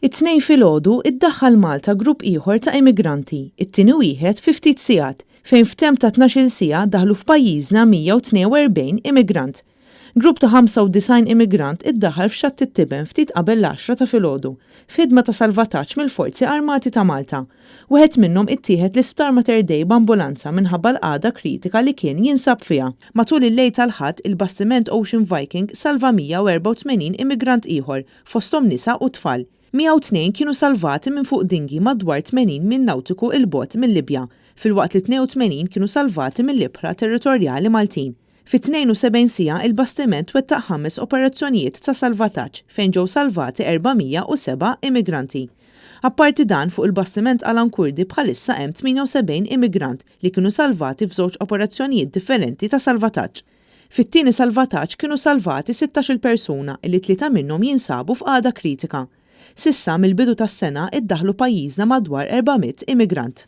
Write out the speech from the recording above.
It-tnejn filgħodu iddaħħal Malta grupp ieħor ta' immigranti, it-tieni wieħed fi ftit sigħat, fejn f'temp ta' 12-il siegħa daħlu f'pajjiżna 142 immigrant. Grupp ta' 95 immigrant iddaħħal f'Xatt it-Tiben ftit qabel l-10 ta' filgħodu, f'ħidma ta' salvataġġ mill-Forzi Armati ta' Malta. Wieħed minnhom ittieħed l-Isptar Mater Dei b'ambulanza minħabba l-qagħda kritika li kien jinsab fiha. Matul il-lejl tal-Ħadd il-bastiment Ocean Viking salva 184 immigrant ieħor fosthom nisa u tfal. 102 kienu salvati minn fuq dingi madwar 80 minn nautiku il-bot mill-Libja, filwaqt li 82 kienu salvati mill-Ibħra Territorjali Maltin. Fit-72 siegħa il-bastiment wettaq 5 operazzjonijiet ta' salvataġġ fejn ġew salvati 407 immigranti. Apparti dan fuq il-bastiment Alan Kurdi bħalissa hemm 78 immigrant li kienu salvati f'żewġ operazzjonijiet differenti ta' salvataġġ. Fit-tieni salvataġġ kienu salvati 16 persuna li 3 minnhom jinsabu f'qagħda kritika. Sissa mill-bidu tas-sena iddaħlu pajjiżna madwar 400 immigrant.